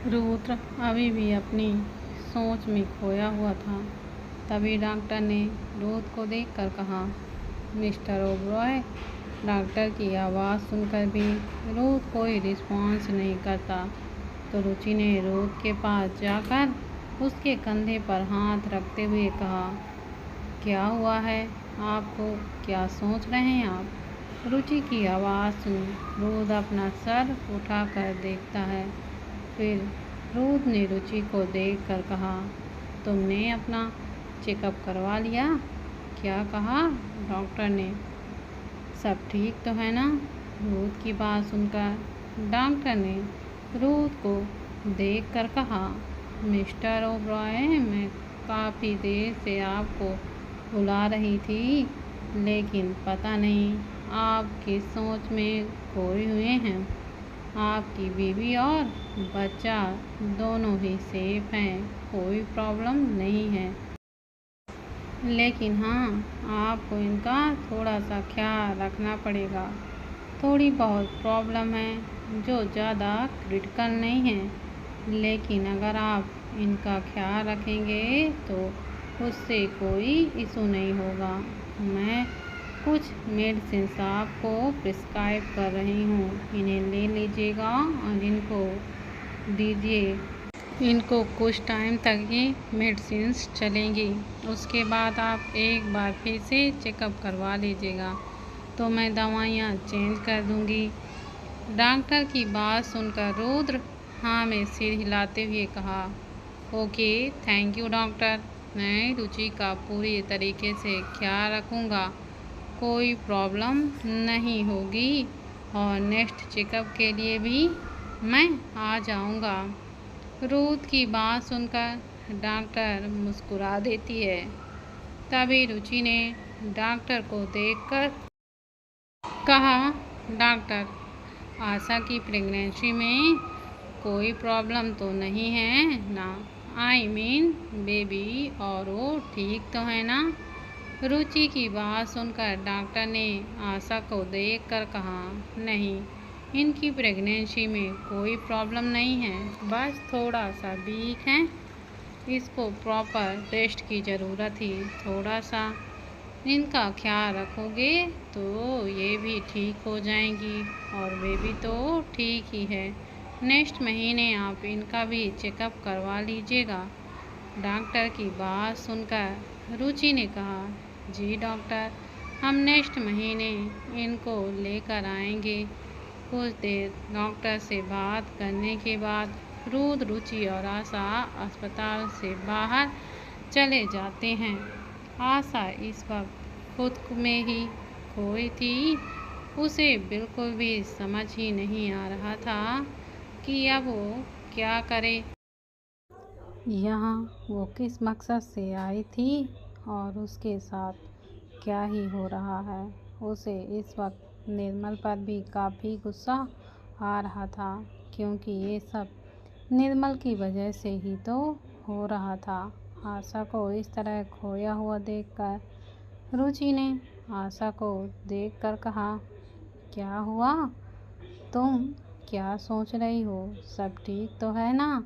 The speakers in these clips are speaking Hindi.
रुद्र अभी भी अपनी सोच में खोया हुआ था। तभी डॉक्टर ने रुद्र को देखकर कहा, मिस्टर ओबरॉय। डॉक्टर की आवाज़ सुनकर भी रुद्र कोई रिस्पॉन्स नहीं करता तो रुचि ने रुद्र के पास जाकर उसके कंधे पर हाथ रखते हुए कहा, क्या हुआ है आपको, क्या सोच रहे हैं आप? रुचि की आवाज़ सुन रुद्र अपना सर उठाकर देखता है। फिर रुद्र ने रुचि को देखकर कहा, तुमने अपना चेकअप करवा लिया? क्या कहा डॉक्टर ने? सब ठीक तो है ना? रुद्र की बात सुनकर डॉक्टर ने रुद्र को देखकर कहा, मिस्टर ओबरॉय, मैं काफ़ी देर से आपको बुला रही थी, लेकिन पता नहीं आप किस सोच में खोए हुए हैं। आपकी बीवी और बच्चा दोनों ही सेफ हैं, कोई प्रॉब्लम नहीं है। लेकिन हाँ, आपको इनका थोड़ा सा ख्याल रखना पड़ेगा। थोड़ी बहुत प्रॉब्लम है जो ज़्यादा क्रिटिकल नहीं है, लेकिन अगर आप इनका ख्याल रखेंगे तो उससे कोई इशू नहीं होगा। मैं कुछ मेडिसिन आपको प्रिस्क्राइब कर रही हूँ, इन्हें ले लीजिएगा और इनको दीजिए। इनको कुछ टाइम तक ये मेडिसिन चलेंगी, उसके बाद आप एक बार फिर से चेकअप करवा लीजिएगा तो मैं दवाइयाँ चेंज कर दूँगी। डॉक्टर की बात सुनकर रुद्र हाँ में सिर हिलाते हुए कहा, ओके, थैंक यू डॉक्टर। मैं रुचि का पूरी तरीके से ख्याल रखूँगा, कोई प्रॉब्लम नहीं होगी और नेक्स्ट चेकअप के लिए भी मैं आ जाऊँगा। रुद्र की बात सुनकर डॉक्टर मुस्कुरा देती है। तभी रुचि ने डॉक्टर को देखकर कहा, डॉक्टर, आशा की प्रेगनेंसी में कोई प्रॉब्लम तो नहीं है ना? आई मीन बेबी और वो ठीक तो है ना? रुचि की बात सुनकर डॉक्टर ने आशा को देखकर कहा, नहीं, इनकी प्रेगनेंसी में कोई प्रॉब्लम नहीं है, बस थोड़ा सा वीक है, इसको प्रॉपर रेस्ट की ज़रूरत थी। थोड़ा सा इनका ख्याल रखोगे तो ये भी ठीक हो जाएंगी और बेबी तो ठीक ही है। नेक्स्ट महीने आप इनका भी चेकअप करवा लीजिएगा। डॉक्टर की बात सुनकर रुचि ने कहा, जी डॉक्टर, हम नेक्स्ट महीने इनको लेकर आएंगे। कुछ देर डॉक्टर से बात करने के बाद रुद्र, रुचि और आशा अस्पताल से बाहर चले जाते हैं। आशा इस वक्त खुद में ही खोई थी। उसे बिल्कुल भी समझ ही नहीं आ रहा था कि अब वो क्या करे। यहाँ वो किस मकसद से आई थी और उसके साथ क्या ही हो रहा है। उसे इस वक्त निर्मल पर भी काफ़ी गुस्सा आ रहा था, क्योंकि ये सब निर्मल की वजह से ही तो हो रहा था। आशा को इस तरह खोया हुआ देखकर रुचि ने आशा को देखकर कहा, क्या हुआ? तुम क्या सोच रही हो? सब ठीक तो है ना?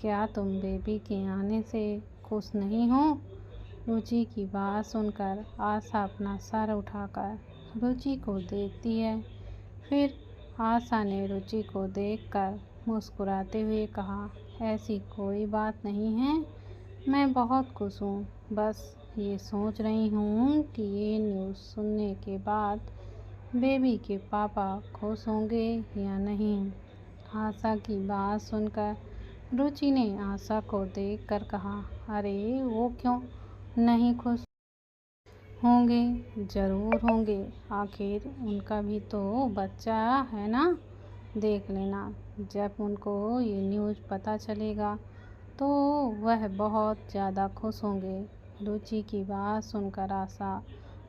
क्या तुम बेबी के आने से खुश नहीं हो? रुचि की बात सुनकर आशा अपना सर उठाकर रुचि को देखती है। फिर आशा ने रुचि को देखकर मुस्कुराते हुए कहा, ऐसी कोई बात नहीं है, मैं बहुत खुश हूँ। बस ये सोच रही हूँ कि ये न्यूज़ सुनने के बाद बेबी के पापा खुश होंगे या नहीं। आशा की बात सुनकर रुचि ने आशा को देखकर कहा, अरे वो क्यों नहीं खुश होंगे? ज़रूर होंगे, आखिर उनका भी तो बच्चा है ना। देख लेना, जब उनको ये न्यूज़ पता चलेगा तो वह बहुत ज़्यादा खुश होंगे। रुचि की बात सुनकर आशा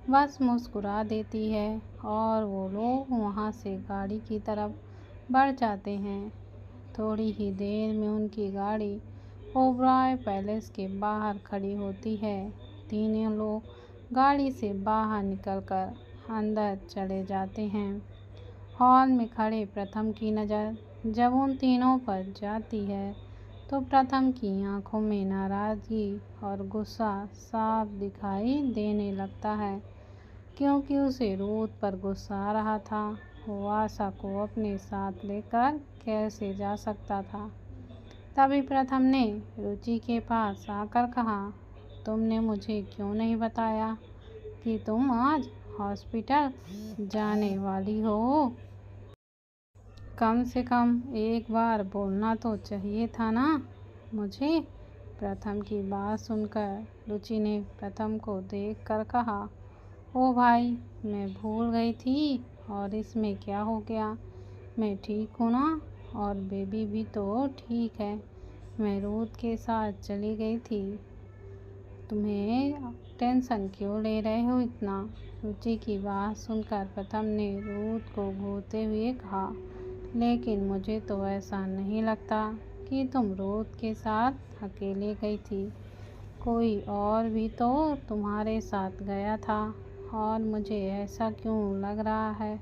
बस मुस्कुरा देती है और वो लोग वहाँ से गाड़ी की तरफ बढ़ जाते हैं। थोड़ी ही देर में उनकी गाड़ी ओबरॉय पैलेस के बाहर खड़ी होती है। तीनों लोग गाड़ी से बाहर निकलकर अंदर चले जाते हैं। हॉल में खड़े प्रथम की नज़र जब उन तीनों पर जाती है तो प्रथम की आंखों में नाराज़गी और गुस्सा साफ दिखाई देने लगता है, क्योंकि उसे रूथ पर गुस्सा आ रहा था। वो आशा को अपने साथ लेकर कैसे जा सकता था। तभी प्रथम ने रुचि के पास आकर कहा, तुमने मुझे क्यों नहीं बताया कि तुम आज हॉस्पिटल जाने वाली हो? कम से कम एक बार बोलना तो चाहिए था ना मुझे। प्रथम की बात सुनकर रुचि ने प्रथम को देखकर कहा, ओ भाई, मैं भूल गई थी, और इसमें क्या हो गया? मैं ठीक हूँ ना, और बेबी भी तो ठीक है। मैं रूथ के साथ चली गई थी। तुम्हें टेंशन क्यों ले रहे हो इतना? रुचि की बात सुनकर प्रथम ने रूथ को घूरते हुए कहा, लेकिन मुझे तो ऐसा नहीं लगता कि तुम रूथ के साथ अकेले गई थी। कोई और भी तो तुम्हारे साथ गया था, और मुझे ऐसा क्यों लग रहा है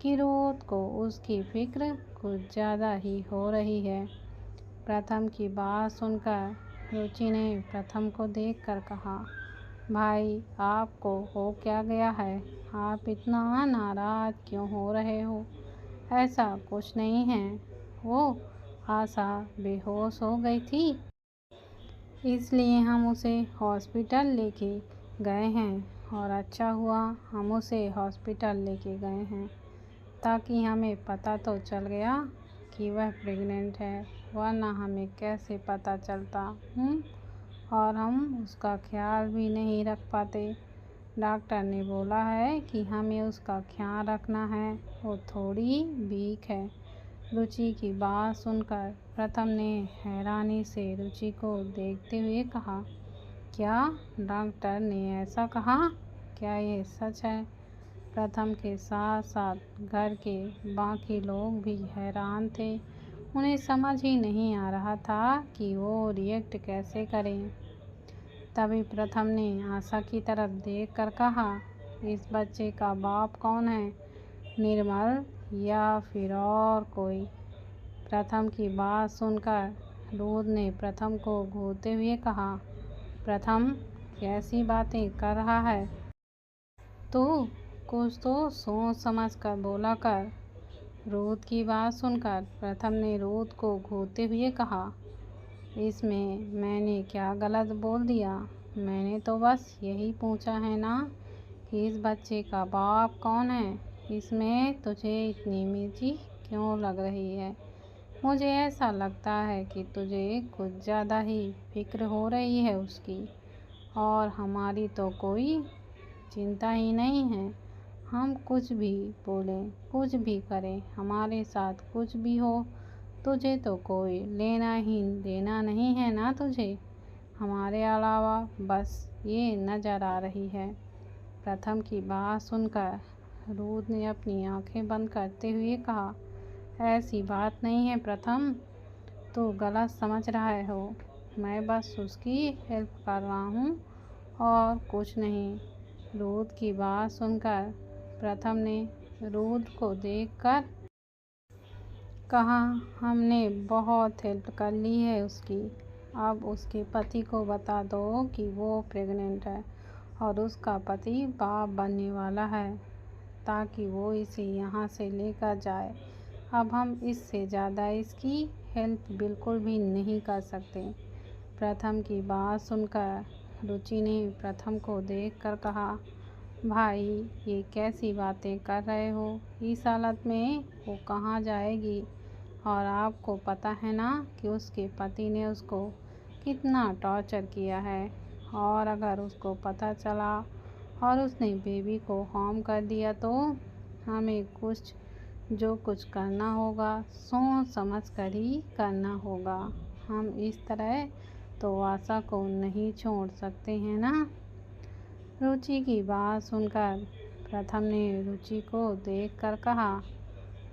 कि रूथ को उसकी फिक्र कुछ ज़्यादा ही हो रही है। प्रथम की बात सुनकर रुचि ने प्रथम को देखकर कहा, भाई, आपको हो क्या गया है? आप इतना नाराज़ क्यों हो रहे हो? ऐसा कुछ नहीं है। वो आशा बेहोश हो गई थी, इसलिए हम उसे हॉस्पिटल लेके गए हैं, और अच्छा हुआ हम उसे हॉस्पिटल लेके गए हैं, ताकि हमें पता तो चल गया कि वह प्रेग्नेंट है, वरना हमें कैसे पता चलता। और हम उसका ख्याल भी नहीं रख पाते। डॉक्टर ने बोला है कि हमें उसका ख्याल रखना है, वो थोड़ी वीक है। रुचि की बात सुनकर प्रथम ने हैरानी से रुचि को देखते हुए कहा, क्या डॉक्टर ने ऐसा कहा? क्या ये सच है? प्रथम के साथ साथ घर के बाकी लोग भी हैरान थे। उन्हें समझ ही नहीं आ रहा था कि वो रिएक्ट कैसे करें। तभी प्रथम ने आशा की तरफ देखकर कहा, इस बच्चे का बाप कौन है? निर्मल या फिर और कोई? प्रथम की बात सुनकर रूथ ने प्रथम को घूरते हुए कहा, प्रथम, कैसी बातें कर रहा है तू? कुछ तो सोच समझ कर बोला कर। रूथ की बात सुनकर प्रथम ने रूथ को घूरते हुए कहा, इसमें मैंने क्या गलत बोल दिया? मैंने तो बस यही पूछा है ना कि इस बच्चे का बाप कौन है। इसमें तुझे इतनी मिर्ची क्यों लग रही है? मुझे ऐसा लगता है कि तुझे कुछ ज़्यादा ही फिक्र हो रही है उसकी, और हमारी तो कोई चिंता ही नहीं है। हम कुछ भी बोलें, कुछ भी करें, हमारे साथ कुछ भी हो, तुझे तो कोई लेना ही देना नहीं है ना तुझे हमारे अलावा, बस ये नज़र आ रही है। प्रथम की बात सुनकर रूथ ने अपनी आंखें बंद करते हुए कहा, ऐसी बात नहीं है प्रथम, तू गलत समझ रहा हो। मैं बस उसकी हेल्प कर रहा हूँ और कुछ नहीं। रूथ की बात सुनकर प्रथम ने रूथ को देखकर कहा, हमने बहुत हेल्प कर ली है उसकी। अब उसके पति को बता दो कि वो प्रेग्नेंट है और उसका पति बाप बनने वाला है, ताकि वो इसे यहाँ से लेकर जाए। अब हम इससे ज़्यादा इसकी हेल्प बिल्कुल भी नहीं कर सकते। प्रथम की बात सुनकर रुचि ने प्रथम को देखकर कहा, भाई, ये कैसी बातें कर रहे हो? इस हालत में वो कहाँ जाएगी? और आपको पता है ना कि उसके पति ने उसको कितना टॉर्चर किया है, और अगर उसको पता चला और उसने बेबी को हार्म कर दिया तो हमें जो कुछ करना होगा सोच समझ कर ही करना होगा। हम इस तरह तो आशा को नहीं छोड़ सकते हैं ना। रुचि की बात सुनकर प्रथम ने रुचि को देखकर कहा,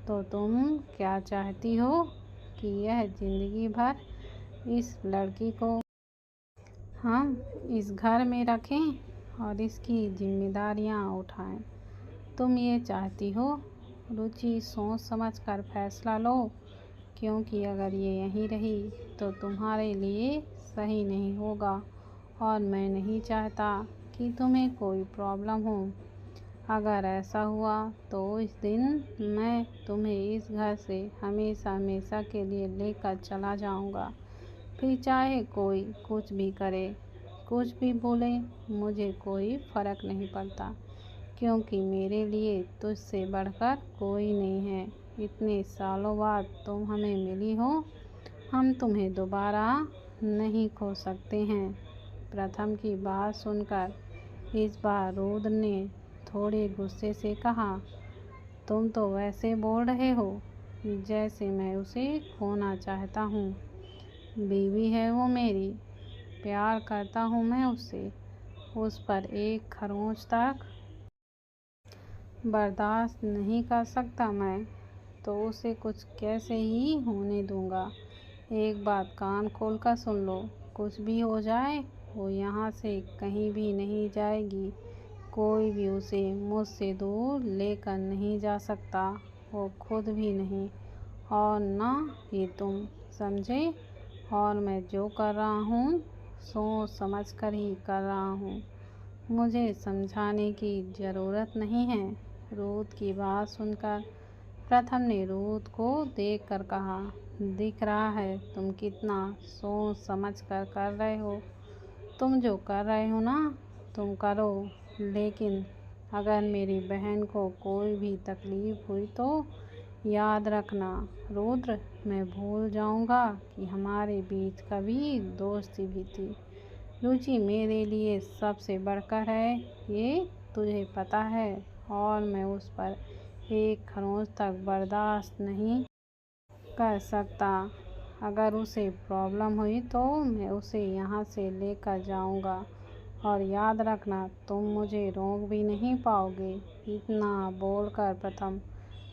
तो तुम क्या चाहती हो कि यह जिंदगी भर इस लड़की को हम इस घर में रखें और इसकी जिम्मेदारियां उठाएं? तुम ये चाहती हो? रुचि, सोच समझ कर फैसला लो। क्योंकि अगर ये यहीं रही तो तुम्हारे लिए सही नहीं होगा और मैं नहीं चाहता कि तुम्हें कोई प्रॉब्लम हो। अगर ऐसा हुआ तो इस दिन मैं तुम्हें इस घर से हमेशा हमेशा के लिए लेकर चला जाऊंगा। फिर चाहे कोई कुछ भी करे, कुछ भी बोले, मुझे कोई फ़र्क नहीं पड़ता, क्योंकि मेरे लिए तुझसे बढ़कर कोई नहीं है। इतने सालों बाद तुम हमें मिली हो, हम तुम्हें दोबारा नहीं खो सकते हैं। प्रथम की बात सुनकर इस बार रुद्र ने थोड़े गुस्से से कहा, तुम तो वैसे बोल रहे हो जैसे मैं उसे खोना चाहता हूँ। बीवी है वो मेरी, प्यार करता हूँ मैं उससे, उस पर एक खरोंच तक बर्दाश्त नहीं कर सकता मैं, तो उसे कुछ कैसे ही होने दूंगा। एक बात कान खोलकर सुन लो, कुछ भी हो जाए वो यहाँ से कहीं भी नहीं जाएगी। कोई भी उसे मुझसे दूर लेकर नहीं जा सकता, वो खुद भी नहीं, और ना ही तुम, समझे। और मैं जो कर रहा हूँ सोच समझ कर ही कर रहा हूँ, मुझे समझाने की ज़रूरत नहीं है। रूद की बात सुनकर प्रथम ने रूद को देखकर कहा, दिख रहा है तुम कितना सोच समझ कर रहे हो। तुम जो कर रहे हो ना, तुम करो, लेकिन अगर मेरी बहन को कोई भी तकलीफ़ हुई तो याद रखना रुद्र, मैं भूल जाऊंगा कि हमारे बीच कभी दोस्ती भी थी। रुचि मेरे लिए सबसे बढ़कर है, ये तुझे पता है, और मैं उस पर एक खरोंच तक बर्दाश्त नहीं कर सकता। अगर उसे प्रॉब्लम हुई तो मैं उसे यहाँ से लेकर जाऊँगा, और याद रखना तुम मुझे रोक भी नहीं पाओगे। इतना बोलकर प्रथम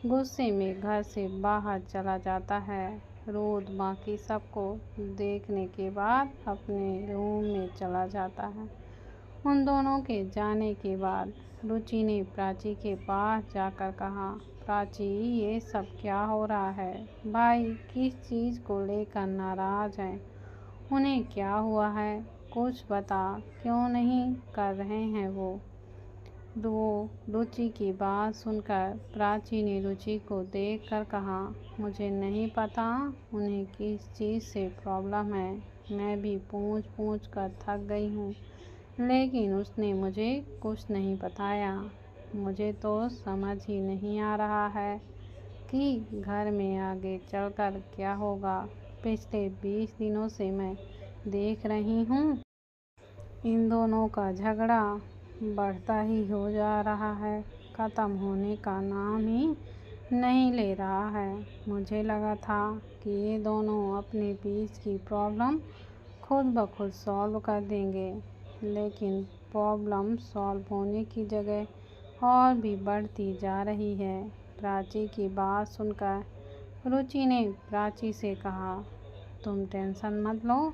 गुस्से में घर से बाहर चला जाता है। रुद बाकी सबको देखने के बाद अपने रूम में चला जाता है। उन दोनों के जाने के बाद रुचि ने प्राची के पास जाकर कहा, प्राची ये सब क्या हो रहा है? भाई किस चीज़ को लेकर नाराज़ हैं? उन्हें क्या हुआ है? कुछ बता, क्यों नहीं कर रहे हैं वो रुचि की बात सुनकर प्राची ने रुचि को देखकर कहा, मुझे नहीं पता उन्हें किस चीज़ से प्रॉब्लम है। मैं भी पूछ पूछ कर थक गई हूँ, लेकिन उसने मुझे कुछ नहीं बताया। मुझे तो समझ ही नहीं आ रहा है कि घर में आगे चलकर क्या होगा। पिछले 20 दिनों से मैं देख रही हूँ इन दोनों का झगड़ा बढ़ता ही हो जा रहा है, ख़त्म होने का नाम ही नहीं ले रहा है। मुझे लगा था कि ये दोनों अपने बीच की प्रॉब्लम खुद ब खुद सॉल्व कर देंगे, लेकिन प्रॉब्लम सॉल्व होने की जगह और भी बढ़ती जा रही है। प्राची की बात सुनकर रुचि ने प्राची से कहा, तुम टेंशन मत लो,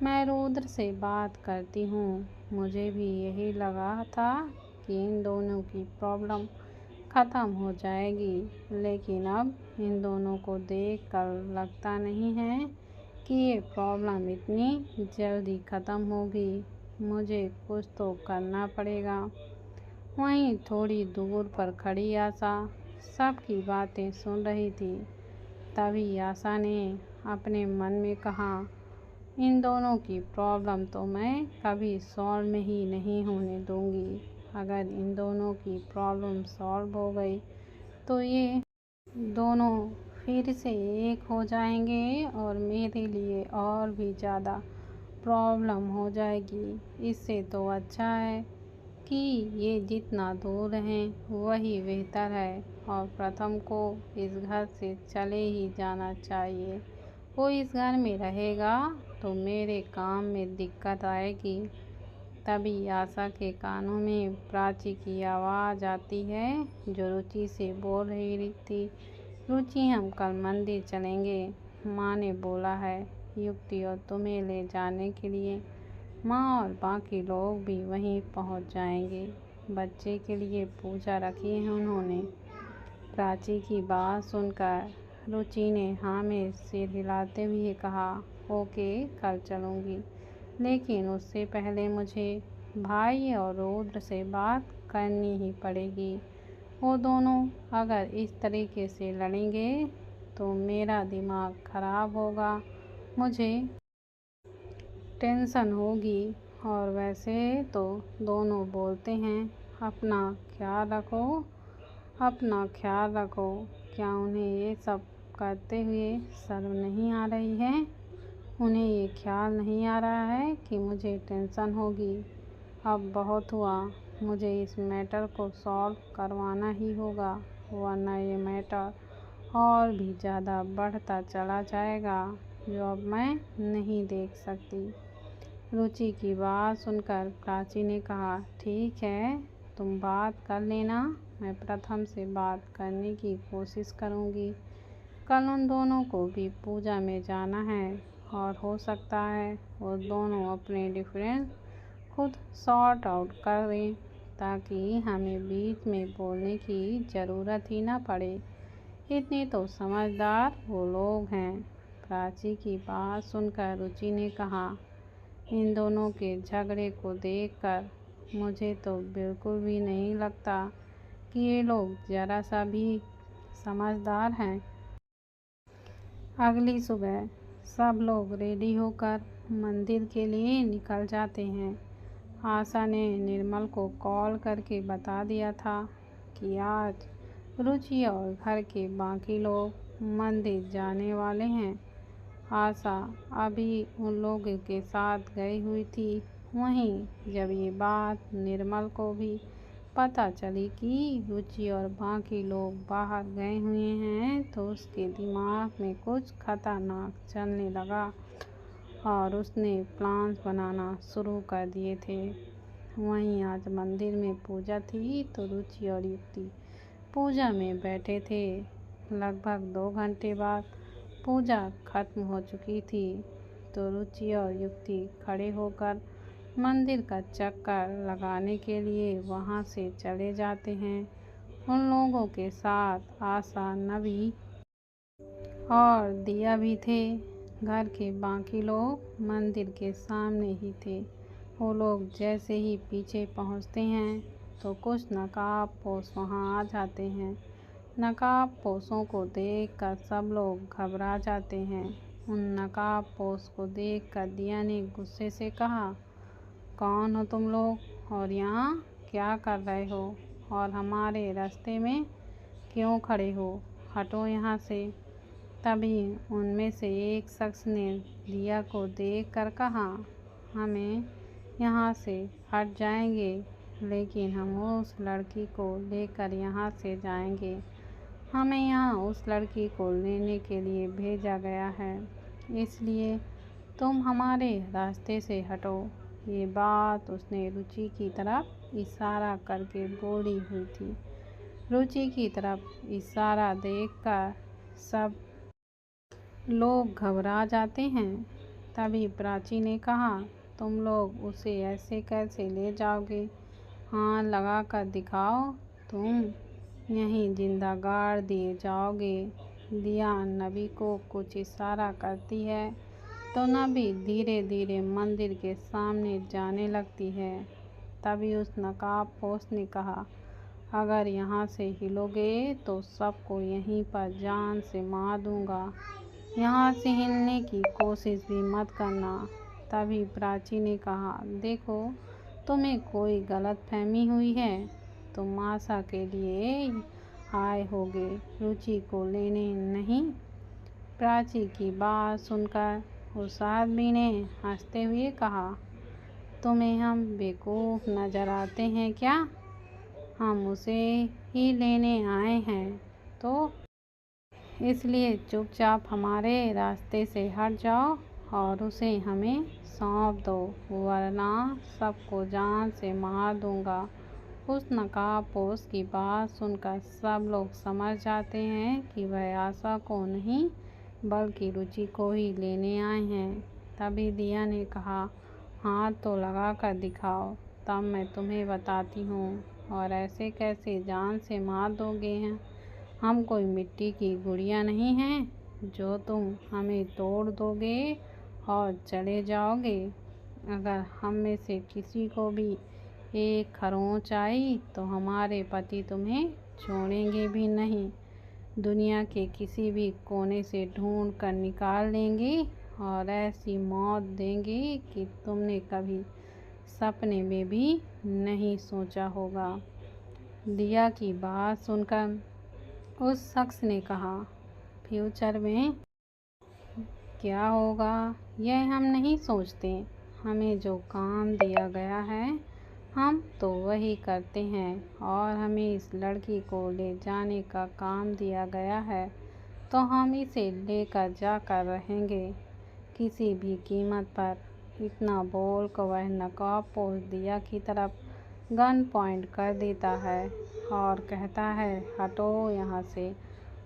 मैं रुद्र से बात करती हूँ। मुझे भी यही लगा था कि इन दोनों की प्रॉब्लम ख़त्म हो जाएगी, लेकिन अब इन दोनों को देखकर लगता नहीं है कि ये प्रॉब्लम इतनी जल्दी ख़त्म होगी। मुझे कुछ तो करना पड़ेगा। वहीं थोड़ी दूर पर खड़ी आशा सबकी बातें सुन रही थी। तभी आशा ने अपने मन में कहा, इन दोनों की प्रॉब्लम तो मैं कभी सॉल्व में ही नहीं होने दूंगी। अगर इन दोनों की प्रॉब्लम सॉल्व हो गई तो ये दोनों फिर से एक हो जाएंगे और मेरे लिए और भी ज़्यादा प्रॉब्लम हो जाएगी। इससे तो अच्छा है कि ये जितना दूर हैं वही बेहतर है, और प्रथम को इस घर से चले ही जाना चाहिए। वो इस घर में रहेगा तो मेरे काम में दिक्कत आएगी। तभी आशा के कानों में प्राची की आवाज़ आती है, जो रुचि से बोल रही थी, रुचि हम कल मंदिर चलेंगे, माँ ने बोला है युक्ति और तुम्हें ले जाने के लिए। माँ और बाकी लोग भी वहीं पहुँच जाएंगे। बच्चे के लिए पूजा रखी है उन्होंने। प्राची की बात सुनकर रुचि ने हाँ में सिर हिलाते हुए कहा, ओके, कल चलूँगी, लेकिन उससे पहले मुझे भाई और रुद्र से बात करनी ही पड़ेगी। वो दोनों अगर इस तरीके से लड़ेंगे तो मेरा दिमाग खराब होगा, मुझे टेंशन होगी। और वैसे तो दोनों बोलते हैं, अपना ख्याल रखो, अपना ख्याल रखो। क्या उन्हें ये सब करते हुए शर्म नहीं आ रही है? उन्हें ये ख्याल नहीं आ रहा है कि मुझे टेंशन होगी? अब बहुत हुआ, मुझे इस मैटर को सॉल्व करवाना ही होगा, वरना ये मैटर और भी ज़्यादा बढ़ता चला जाएगा, जो अब मैं नहीं देख सकती। रुचि की बात सुनकर प्राची ने कहा, ठीक है, तुम बात कर लेना, मैं प्रथम से बात करने की कोशिश करूँगी। कल उन दोनों को भी पूजा में जाना है और हो सकता है वो दोनों अपने डिफरेंस खुद सॉर्ट आउट कर दें, ताकि हमें बीच में बोलने की ज़रूरत ही ना पड़े। इतने तो समझदार वो लोग हैं। प्राची की बात सुनकर रुचि ने कहा, इन दोनों के झगड़े को देखकर मुझे तो बिल्कुल भी नहीं लगता कि ये लोग ज़रा सा भी समझदार हैं। अगली सुबह सब लोग रेडी होकर मंदिर के लिए निकल जाते हैं। आशा ने निर्मल को कॉल करके बता दिया था कि आज रुचि और घर के बाकी लोग मंदिर जाने वाले हैं। आशा अभी उन लोगों के साथ गई हुई थी। वहीं जब ये बात निर्मल को भी पता चली कि रुचि और बाकी लोग बाहर गए हुए हैं, तो उसके दिमाग में कुछ खतरनाक चलने लगा और उसने प्लान्स बनाना शुरू कर दिए थे। वहीं आज मंदिर में पूजा थी, तो रुचि और युक्ति पूजा में बैठे थे। लगभग 2 घंटे बाद पूजा खत्म हो चुकी थी, तो रुचि और युक्ति खड़े होकर मंदिर का चक्कर लगाने के लिए वहां से चले जाते हैं। उन लोगों के साथ आशा, नबी और दिया भी थे। घर के बाकी लोग मंदिर के सामने ही थे। वो लोग जैसे ही पीछे पहुंचते हैं तो कुछ नकाबपोश वहां आ जाते हैं। नकाबपोशों को देखकर सब लोग घबरा जाते हैं। उन नकाबपोश को देखकर दिया ने गुस्से से कहा, कौन हो तुम लोग और यहाँ क्या कर रहे हो और हमारे रास्ते में क्यों खड़े हो? हटो यहाँ से। तभी उनमें से एक शख्स ने दिया को देखकर कहा, हमें यहाँ से हट जाएंगे, लेकिन हम उस लड़की को लेकर यहाँ से जाएंगे। हमें यहाँ उस लड़की को लेने के लिए भेजा गया है, इसलिए तुम हमारे रास्ते से हटो। ये बात उसने रुचि की तरफ इशारा करके बोली हुई थी। रुचि की तरफ इशारा देखकर सब लोग घबरा जाते हैं। तभी प्राची ने कहा, तुम लोग उसे ऐसे कैसे ले जाओगे? हाथ लगा कर दिखाओ, तुम यहीं जिंदा गाड़ दिए जाओगे। दिया नबी को कुछ इशारा करती है, तो नबी धीरे धीरे मंदिर के सामने जाने लगती है। तभी उस नकाबपोश ने कहा, अगर यहाँ से हिलोगे तो सबको यहीं पर जान से मार दूंगा। यहाँ से हिलने की कोशिश भी मत करना। तभी प्राची ने कहा, देखो, तुम्हें कोई गलतफहमी हुई है। तुम आशा के लिए आए होगे, रुचि को लेने नहीं। प्राची की बात सुनकर उस आदमी ने हंसते हुए कहा, तुम्हें हम बेवकूफ़ नज़र आते हैं क्या? हम उसे ही लेने आए हैं, तो इसलिए चुपचाप हमारे रास्ते से हट जाओ और उसे हमें सौंप दो, वरना सबको जान से मार दूंगा। उस नकाबपोश की बात सुनकर सब लोग समझ जाते हैं कि वह आशा को नहीं बल्कि रुचि को ही लेने आए हैं। तभी दिया ने कहा, हाथ तो लगा कर दिखाओ, तब मैं तुम्हें बताती हूँ। और ऐसे कैसे जान से मार दोगे हैं? हम कोई मिट्टी की गुड़िया नहीं हैं जो तुम हमें तोड़ दोगे और चले जाओगे। अगर हम में से किसी को भी एक खरोंच आई तो हमारे पति तुम्हें छोड़ेंगे भी नहीं, दुनिया के किसी भी कोने से ढूंढ कर निकाल देंगे और ऐसी मौत देंगे कि तुमने कभी सपने में भी नहीं सोचा होगा। दिया की बात सुनकर उस शख्स ने कहा, फ्यूचर में क्या होगा यह हम नहीं सोचते, हमें जो काम दिया गया है हम तो वही करते हैं और हमें इस लड़की को ले जाने का काम दिया गया है तो हम इसे लेकर जाकर रहेंगे किसी भी कीमत पर। इतना बोलकर वह नकाबपोश दिया की तरफ गन पॉइंट कर देता है और कहता है, हटो यहाँ से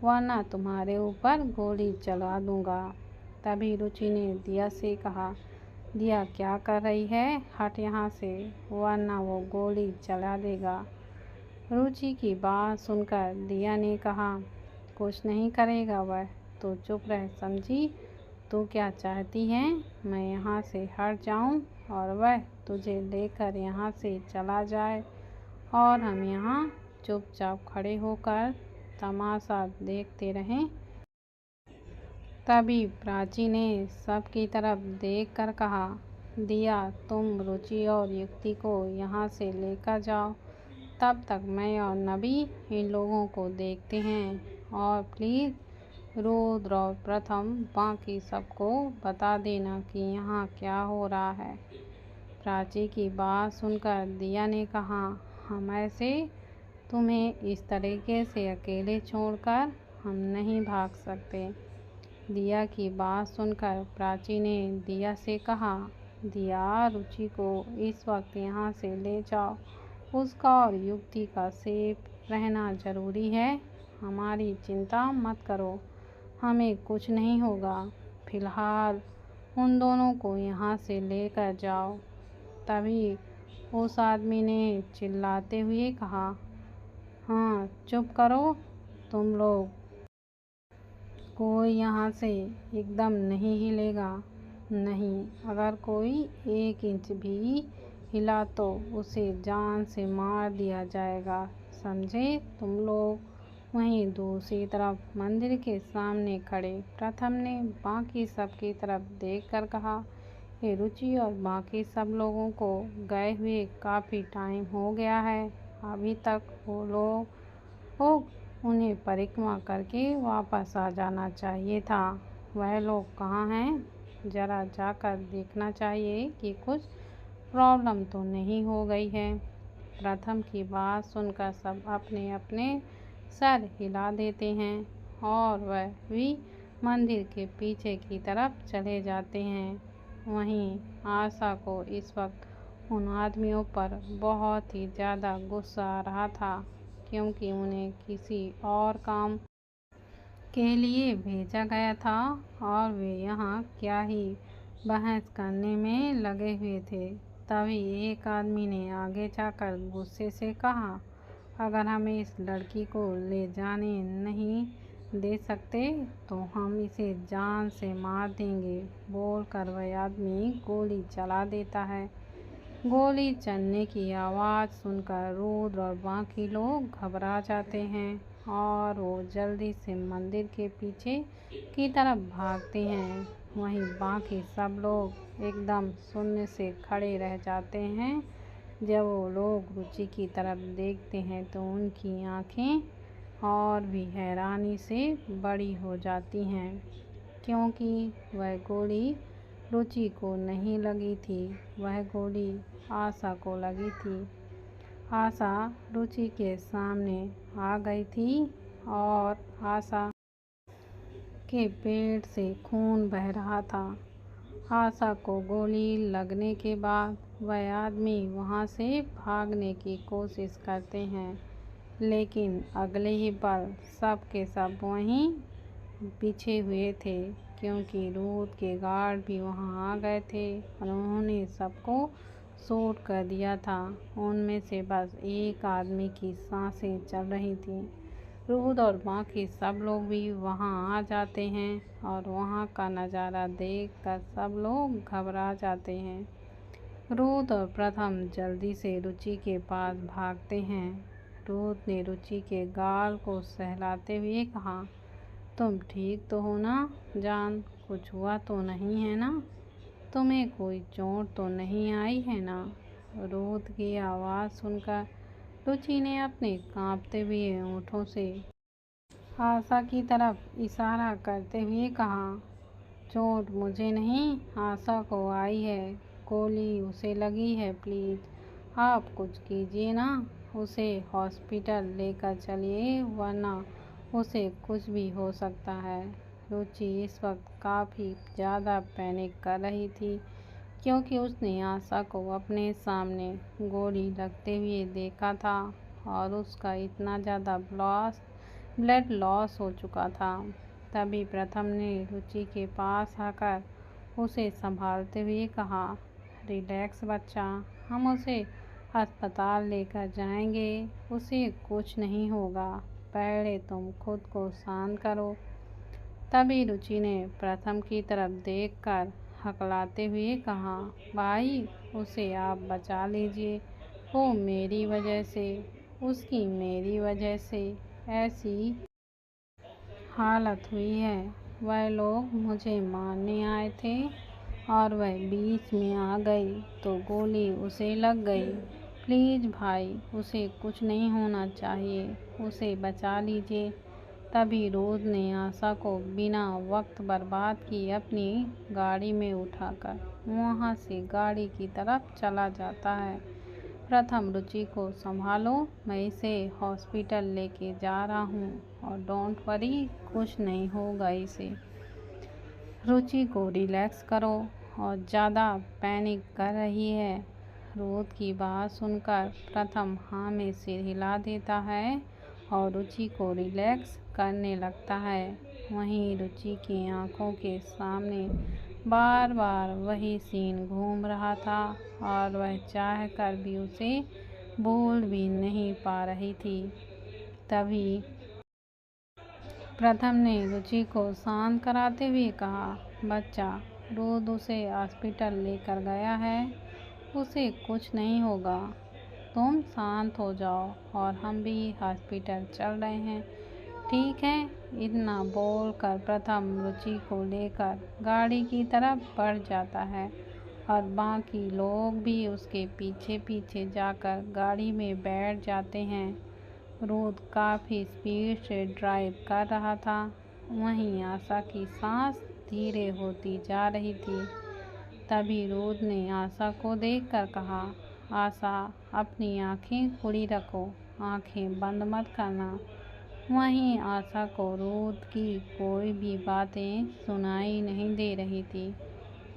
वरना तुम्हारे ऊपर गोली चला दूँगा। तभी रुचि ने दिया से कहा, दिया क्या कर रही है, हट यहाँ से वरना वो गोली चला देगा। रुचि की बात सुनकर दिया ने कहा, कुछ नहीं करेगा वह, तो चुप रह समझी। तू क्या चाहती है, मैं यहाँ से हट जाऊँ और वह तुझे लेकर यहाँ से चला जाए और हम यहाँ चुपचाप खड़े होकर तमाशा देखते रहें। तभी प्राची ने सबकी तरफ देखकर कहा, दिया तुम रुचि और युक्ति को यहाँ से लेकर जाओ, तब तक मैं और नबी इन लोगों को देखते हैं और प्लीज़ रुद्र और प्रथम बाकी सबको बता देना कि यहाँ क्या हो रहा है। प्राची की बात सुनकर दिया ने कहा, हम ऐसे तुम्हें इस तरीके से अकेले छोड़कर हम नहीं भाग सकते। दिया की बात सुनकर प्राची ने दिया से कहा, दिया रुचि को इस वक्त यहाँ से ले जाओ, उसका और युक्ति का सेफ रहना ज़रूरी है, हमारी चिंता मत करो, हमें कुछ नहीं होगा, फिलहाल उन दोनों को यहाँ से लेकर जाओ। तभी उस आदमी ने चिल्लाते हुए कहा, हाँ चुप करो तुम लोग, कोई यहाँ से एकदम नहीं हिलेगा, नहीं, अगर कोई 1 इंच भी हिला तो उसे जान से मार दिया जाएगा, समझे तुम लोग। वहीं दूसरी तरफ मंदिर के सामने खड़े प्रथम ने बाकी सबकी तरफ देखकर कहा, ये रुचि और बाकी सब लोगों को गए हुए काफ़ी टाइम हो गया है, अभी तक वो लोग उन्हें परिक्रमा करके वापस आ जाना चाहिए था, वह लोग कहाँ हैं, ज़रा जाकर देखना चाहिए कि कुछ प्रॉब्लम तो नहीं हो गई है। प्रथम की बात सुनकर सब अपने अपने सर हिला देते हैं और वह भी मंदिर के पीछे की तरफ चले जाते हैं। वहीं आशा को इस वक्त उन आदमियों पर बहुत ही ज़्यादा गुस्सा आ रहा था, क्योंकि उन्हें किसी और काम के लिए भेजा गया था और वे यहाँ क्या ही बहस करने में लगे हुए थे। तभी एक आदमी ने आगे जाकर गुस्से से कहा, अगर हमें इस लड़की को ले जाने नहीं दे सकते तो हम इसे जान से मार देंगे। बोलकर वह आदमी गोली चला देता है। गोली चलने की आवाज़ सुनकर रुद्र और बाकी लोग घबरा जाते हैं और वो जल्दी से मंदिर के पीछे की तरफ भागते हैं। वहीं बाकी सब लोग एकदम शून्य से खड़े रह जाते हैं। जब वो लोग रुचि की तरफ देखते हैं तो उनकी आंखें और भी हैरानी से बड़ी हो जाती हैं, क्योंकि वह गोली रुचि को नहीं लगी थी, वह गोली आशा को लगी थी। आशा रुचि के सामने आ गई थी और आशा के पेट से खून बह रहा था। आशा को गोली लगने के बाद वह आदमी वहां से भागने की कोशिश करते हैं, लेकिन अगले ही पल सब के सब वहीं बिछे हुए थे, क्योंकि रूद के गार्ड भी वहां आ गए थे और उन्होंने सबको शूट कर दिया था। उनमें से बस एक आदमी की सांसें चल रही थीं। रुद्र और बाकी सब लोग भी वहाँ आ जाते हैं और वहाँ का नज़ारा देखकर सब लोग घबरा जाते हैं। रुद्र और प्रथम जल्दी से रुचि के पास भागते हैं। रुद्र ने रुचि के गाल को सहलाते हुए कहा, तुम ठीक तो हो ना जान? कुछ हुआ तो नहीं है ना? तुम्हें कोई चोट तो नहीं आई है ना? रुद्र की आवाज़ सुनकर रुचि ने अपने कांपते हुए होठों से आशा की तरफ इशारा करते हुए कहा, चोट मुझे नहीं, आशा को आई है। गोली उसे लगी है। प्लीज़ आप कुछ कीजिए ना, उसे हॉस्पिटल लेकर चलिए वरना उसे कुछ भी हो सकता है। रुचि इस वक्त काफ़ी ज़्यादा पैनिक कर रही थी क्योंकि उसने आशा को अपने सामने गोली लगते हुए देखा था और उसका इतना ज़्यादा ब्लड लॉस हो चुका था। तभी प्रथम ने रुचि के पास आकर उसे संभालते हुए कहा, रिलैक्स बच्चा, हम उसे अस्पताल लेकर जाएंगे, उसे कुछ नहीं होगा, पहले तुम खुद को शांत करो। तभी रुचि ने प्रथम की तरफ देखकर हकलाते हुए कहा, भाई उसे आप बचा लीजिए, वो मेरी वजह से, उसकी मेरी वजह से ऐसी हालत हुई है। वह लोग मुझे मारने आए थे और वह बीच में आ गई तो गोली उसे लग गई। प्लीज़ भाई उसे कुछ नहीं होना चाहिए, उसे बचा लीजिए। तभी रुद्र ने आशा को बिना वक्त बर्बाद किए अपनी गाड़ी में उठाकर वहाँ से गाड़ी की तरफ चला जाता है। प्रथम रुचि को संभालो, मैं इसे हॉस्पिटल लेके जा रहा हूँ और डोंट वरी, कुछ नहीं होगा इसे। रुचि को रिलैक्स करो और ज़्यादा पैनिक कर रही है। रुद्र की बात सुनकर प्रथम हाँ में सिर हिला देता है और रुचि को रिलैक्स करने लगता है। वहीं रुचि की आंखों के सामने बार बार वही सीन घूम रहा था और वह चाहकर भी उसे भूल भी नहीं पा रही थी। तभी प्रथम ने रुचि को शांत कराते हुए कहा, बच्चा, रुद्र उसे हॉस्पिटल लेकर गया है, उसे कुछ नहीं होगा, तुम शांत हो जाओ और हम भी हॉस्पिटल चल रहे हैं, ठीक है? इतना बोलकर प्रथम रुचि को लेकर गाड़ी की तरफ बढ़ जाता है और बाकी लोग भी उसके पीछे पीछे जाकर गाड़ी में बैठ जाते हैं। रुद्र काफ़ी स्पीड से ड्राइव कर रहा था। वहीं आशा की सांस धीरे होती जा रही थी। तभी रुद्र ने आशा को देखकर कहा, आशा अपनी आंखें खुली रखो, आंखें बंद मत करना। वहीं आशा को रुद्र की कोई भी बातें सुनाई नहीं दे रही थी।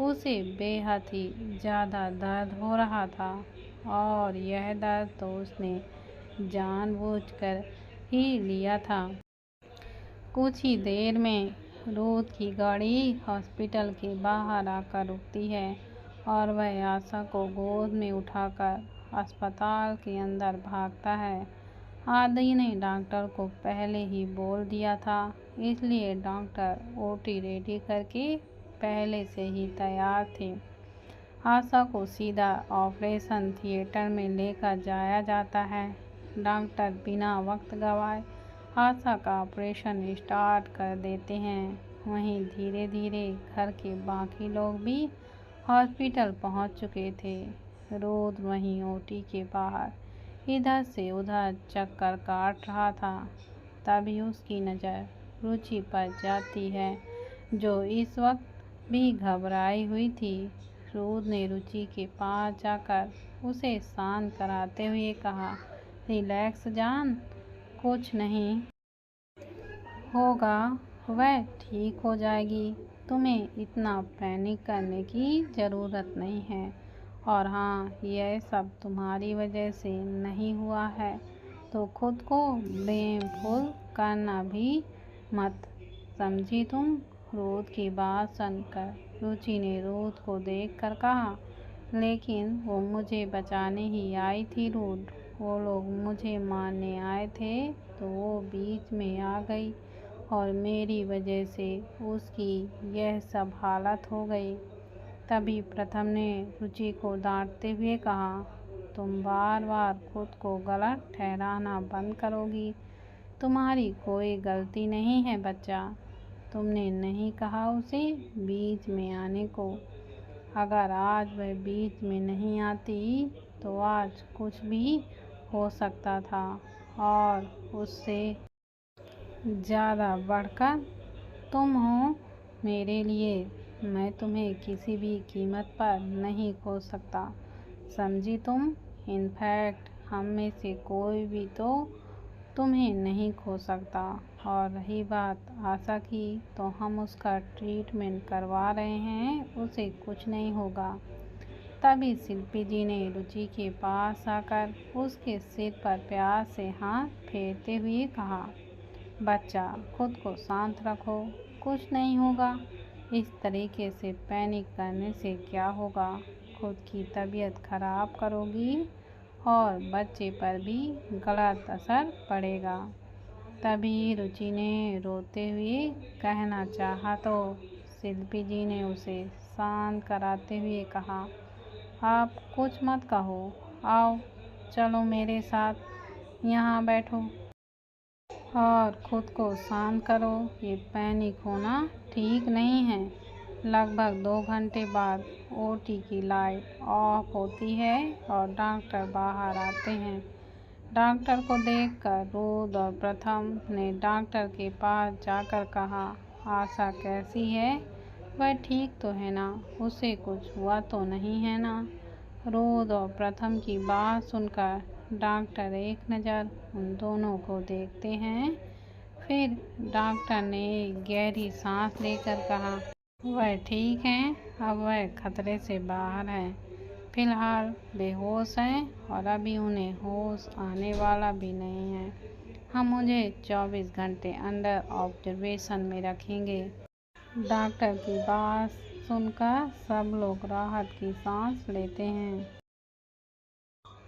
उसे बेहद ही ज़्यादा दर्द हो रहा था और यह दर्द तो उसने जानबूझकर ही लिया था। कुछ ही देर में रुद्र की गाड़ी हॉस्पिटल के बाहर आकर रुकती है और वह आशा को गोद में उठाकर अस्पताल के अंदर भागता है। आदि ने डॉक्टर को पहले ही बोल दिया था, इसलिए डॉक्टर ओटी रेडी करके पहले से ही तैयार थे। आशा को सीधा ऑपरेशन थिएटर में लेकर जाया जाता है। डॉक्टर बिना वक्त गवाए आशा का ऑपरेशन स्टार्ट कर देते हैं। वहीं धीरे धीरे घर के बाकी लोग भी हॉस्पिटल पहुंच चुके थे। रुद्र वहीं ओटी के बाहर इधर से उधर चक्कर काट रहा था। तभी उसकी नज़र रुचि पर जाती है जो इस वक्त भी घबराई हुई थी। रुद्र ने रुचि के पास जाकर उसे शांत कराते हुए कहा, रिलैक्स जान, कुछ नहीं होगा, वह ठीक हो जाएगी, तुम्हें इतना पैनिक करने की ज़रूरत नहीं है। और हाँ, यह सब तुम्हारी वजह से नहीं हुआ है तो खुद को ब्लेमफुल करना भी मत, समझी तुम? रुद्र की बात सुनकर रुचि ने रुद्र को देखकर कहा, लेकिन वो मुझे बचाने ही आई थी रुद्र, वो लोग मुझे मारने आए थे तो वो बीच में आ गई और मेरी वजह से उसकी यह सब हालत हो गई। तभी प्रथम ने रुचि को डांटते हुए कहा, तुम बार बार खुद को गलत ठहराना बंद करोगी। तुम्हारी कोई गलती नहीं है बच्चा। तुमने नहीं कहा उसे बीच में आने को। अगर आज वह बीच में नहीं आती तो आज कुछ भी हो सकता था और उससे ज़्यादा बढ़कर तुम हो मेरे लिए। मैं तुम्हें किसी भी कीमत पर नहीं खो सकता, समझी तुम। इनफैक्ट हम में से कोई भी तो तुम्हें नहीं खो सकता। और रही बात आशा की, तो हम उसका ट्रीटमेंट करवा रहे हैं, उसे कुछ नहीं होगा। तभी शिल्पी जी ने रुचि के पास आकर उसके सिर पर प्यार से हाथ फेरते हुए कहा, बच्चा खुद को शांत रखो, कुछ नहीं होगा। इस तरीके से पैनिक करने से क्या होगा, खुद की तबीयत खराब करोगी और बच्चे पर भी गलत असर पड़ेगा। तभी रुचि ने रोते हुए कहना चाहा तो शिल्पी जी ने उसे शांत कराते हुए कहा, आप कुछ मत कहो, आओ चलो मेरे साथ, यहाँ बैठो और खुद को शांत करो। ये पैनिक होना ठीक नहीं है। लगभग 2 घंटे बाद ओटी की लाइट ऑफ होती है और डॉक्टर बाहर आते हैं। डॉक्टर को देखकर रुद्र और प्रथम ने डॉक्टर के पास जाकर कहा, आशा कैसी है, वह ठीक तो है ना, उसे कुछ हुआ तो नहीं है ना। रुद्र और प्रथम की बात सुनकर डॉक्टर एक नज़र उन दोनों को देखते हैं। फिर डॉक्टर ने एक गहरी सांस लेकर कहा, वह ठीक हैं, अब वह खतरे से बाहर हैं। फिलहाल बेहोश हैं और अभी उन्हें होश आने वाला भी नहीं है। हम उन्हें 24 घंटे अंडर ऑब्जर्वेशन में रखेंगे। डॉक्टर की बात सुनकर सब लोग राहत की सांस लेते हैं।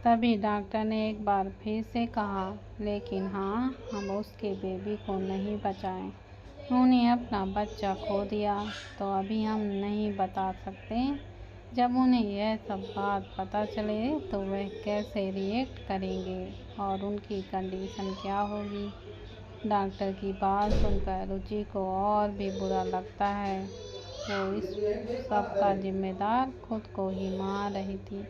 तभी डॉक्टर ने एक बार फिर से कहा, लेकिन हाँ, हम उसके बेबी को नहीं बचाएं। उन्होंने अपना बच्चा खो दिया, तो अभी हम नहीं बता सकते। जब उन्हें यह सब बात पता चले तो वह कैसे रिएक्ट करेंगे और उनकी कंडीशन क्या होगी। डॉक्टर की बात सुनकर रुचि को और भी बुरा लगता है। वो इस सब का जिम्मेदार खुद को ही मान रही थी,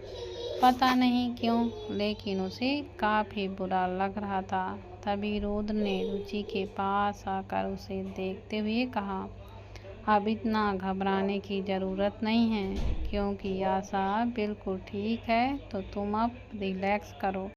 पता नहीं क्यों, लेकिन उसे काफ़ी बुरा लग रहा था। तभी रुद्र ने रुचि के पास आकर उसे देखते हुए कहा, अब इतना घबराने की ज़रूरत नहीं है, क्योंकि आशा बिल्कुल ठीक है, तो तुम अब रिलैक्स करो।